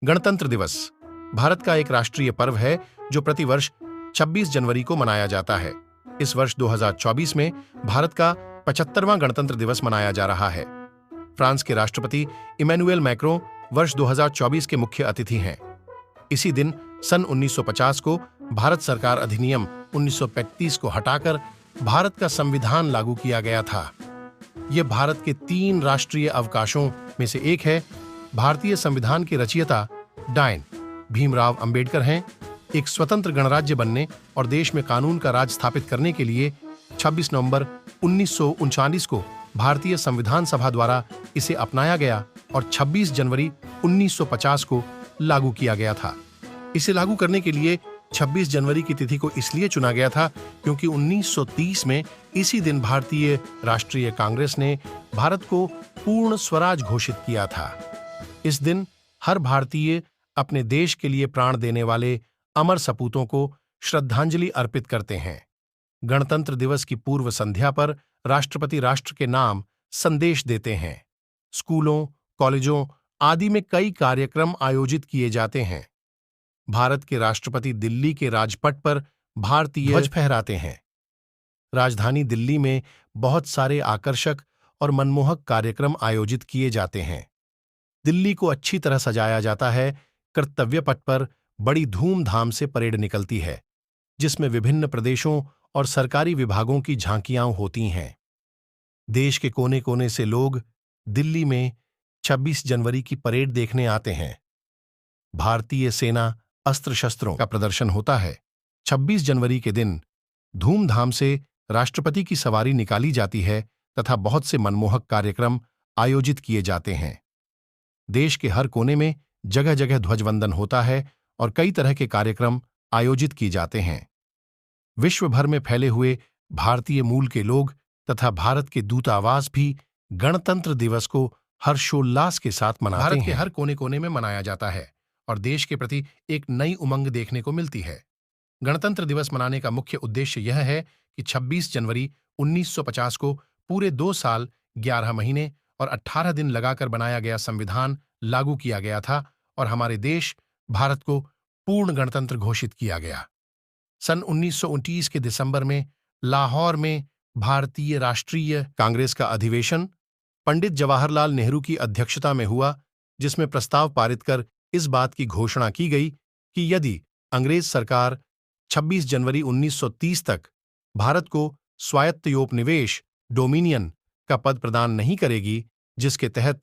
गणतंत्र दिवस भारत का एक राष्ट्रीय पर्व है जो प्रतिवर्ष 26 जनवरी को मनाया जाता है। इस वर्ष 2024 में भारत का 75वां गणतंत्र दिवस मनाया जा रहा है। फ्रांस के राष्ट्रपति इमैनुएल मैक्रों वर्ष 2024 के मुख्य अतिथि हैं। इसी दिन सन 1950 को भारत सरकार अधिनियम 1935 को हटाकर भारत का संविधान लागू किया गया था। यह भारत के 3 राष्ट्रीय अवकाशों में से एक है। भारतीय संविधान के रचयिता डायन भीमराव अंबेडकर हैं। एक स्वतंत्र गणराज्य बनने और देश में कानून का राज स्थापित करने के लिए 26 नवंबर 1939 को भारतीय संविधान सभा द्वारा इसे अपनाया गया और 26 जनवरी 1950 को लागू किया गया था। इसे लागू करने के लिए 26 जनवरी की तिथि को इसलिए चुना गया था क्योंकि 1930 में इसी दिन भारतीय राष्ट्रीय कांग्रेस ने भारत को पूर्ण स्वराज घोषित किया था। इस दिन हर भारतीय अपने देश के लिए प्राण देने वाले अमर सपूतों को श्रद्धांजलि अर्पित करते हैं। गणतंत्र दिवस की पूर्व संध्या पर राष्ट्रपति राष्ट्र के नाम संदेश देते हैं। स्कूलों, कॉलेजों आदि में कई कार्यक्रम आयोजित किए जाते हैं। भारत के राष्ट्रपति दिल्ली के राजपथ पर भारतीय ध्वज फहराते हैं। राजधानी दिल्ली में बहुत सारे आकर्षक और मनमोहक कार्यक्रम आयोजित किए जाते हैं। दिल्ली को अच्छी तरह सजाया जाता है। कर्तव्य पथ पर बड़ी धूमधाम से परेड निकलती है, जिसमें विभिन्न प्रदेशों और सरकारी विभागों की झांकियां होती हैं। देश के कोने कोने से लोग दिल्ली में 26 जनवरी की परेड देखने आते हैं। भारतीय सेना अस्त्र शस्त्रों का प्रदर्शन होता है। 26 जनवरी के दिन धूमधाम से राष्ट्रपति की सवारी निकाली जाती है तथा बहुत से मनमोहक कार्यक्रम आयोजित किए जाते हैं। देश के हर कोने में जगह जगह ध्वजवंदन होता है और कई तरह के कार्यक्रम आयोजित किए जाते हैं। विश्व भर में फैले हुए भारतीय मूल के लोग तथा भारत के दूतावास भी गणतंत्र दिवस को हर्षोल्लास के साथ मनाते हैं। भारत के हर कोने कोने में मनाया जाता है और देश के प्रति एक नई उमंग देखने को मिलती है। गणतंत्र दिवस मनाने का मुख्य उद्देश्य यह है कि 26 जनवरी 1950 को पूरे 2 साल 11 महीने और 18 दिन लगाकर बनाया गया संविधान लागू किया गया था और हमारे देश भारत को पूर्ण गणतंत्र घोषित किया गया। सन 1929 के दिसंबर में लाहौर में भारतीय राष्ट्रीय कांग्रेस का अधिवेशन पंडित जवाहरलाल नेहरू की अध्यक्षता में हुआ, जिसमें प्रस्ताव पारित कर इस बात की घोषणा की गई कि यदि अंग्रेज सरकार 26 जनवरी 1930 तक भारत को स्वायत्तोपनिवेश डोमिनियन का पद प्रदान नहीं करेगी, जिसके तहत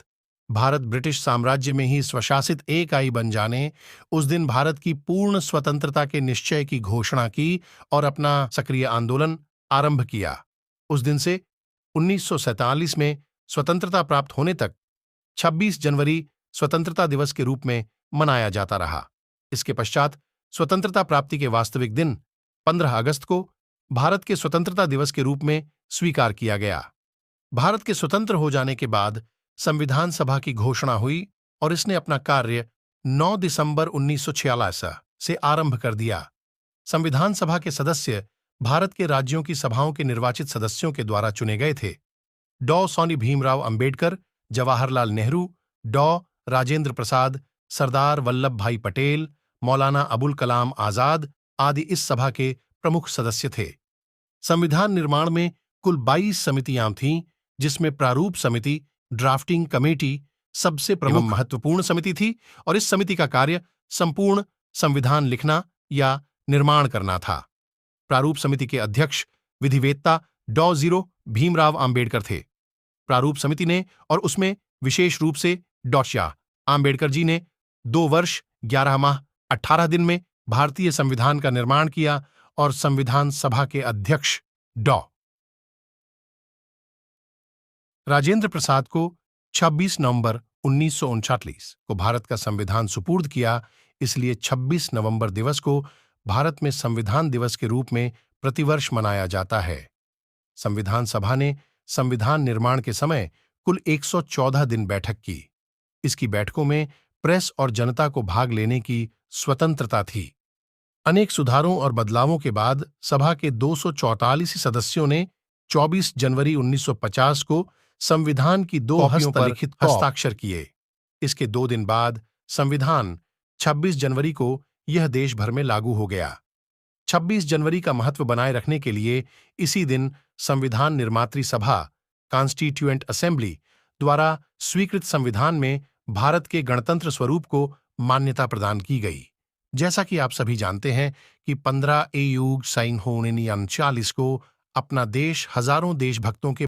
भारत ब्रिटिश साम्राज्य में ही स्वशासित इकाई बन जाने, उस दिन भारत की पूर्ण स्वतंत्रता के निश्चय की घोषणा की और अपना सक्रिय आंदोलन आरंभ किया। उस दिन से 1947 में स्वतंत्रता प्राप्त होने तक 26 जनवरी स्वतंत्रता दिवस के रूप में मनाया जाता रहा। इसके पश्चात स्वतंत्रता प्राप्ति के वास्तविक दिन 15 अगस्त को भारत के स्वतंत्रता दिवस के रूप में स्वीकार किया गया। भारत के स्वतंत्र हो जाने के बाद संविधान सभा की घोषणा हुई और इसने अपना कार्य 9 दिसंबर 1946 से आरंभ कर दिया। संविधान सभा के सदस्य भारत के राज्यों की सभाओं के निर्वाचित सदस्यों के द्वारा चुने गए थे। डॉ. सौनी भीमराव अंबेडकर, जवाहरलाल नेहरू, डॉ. राजेंद्र प्रसाद, सरदार वल्लभ भाई पटेल, मौलाना अबुल कलाम आजाद आदि इस सभा के प्रमुख सदस्य थे। संविधान निर्माण में कुल 22 समितियां थीं, जिसमें प्रारूप समिति, ड्राफ्टिंग कमेटी सबसे प्रमुख महत्वपूर्ण समिति थी और इस समिति का कार्य संपूर्ण संविधान लिखना या निर्माण करना था। प्रारूप समिति के अध्यक्ष विधिवेत्ता डॉ. भीमराव अंबेडकर थे। प्रारूप समिति ने और उसमें विशेष रूप से डॉ. आंबेडकर जी ने 2 वर्ष 11 माह 18 दिन में भारतीय संविधान का निर्माण किया और संविधान सभा के अध्यक्ष डॉ. राजेंद्र प्रसाद को 26 नवंबर 1939 को भारत का संविधान सुपुर्द किया। इसलिए 26 नवंबर दिवस को भारत में संविधान दिवस के रूप में प्रतिवर्ष मनाया जाता है। संविधान सभा ने संविधान निर्माण के समय कुल 114 दिन बैठक की। इसकी बैठकों में प्रेस और जनता को भाग लेने की स्वतंत्रता थी। अनेक सुधारों और बदलावों के बाद सभा के 244 सदस्यों ने 24 जनवरी 1950 को संविधान की 2 हस्तलिखित हस्ताक्षर किए। इसके 2 दिन बाद संविधान 26 जनवरी को यह देश भर में लागू हो गया। 26 जनवरी का महत्व बनाए रखने के लिए इसी दिन संविधान निर्मात्री सभा कॉन्स्टिट्यूएंट असेंबली द्वारा स्वीकृत संविधान में भारत के गणतंत्र स्वरूप को मान्यता प्रदान की गई। जैसा कि आप सभी जानते हैं कि 15 EU sign होने को अपना देश हजारों देशभक्तों के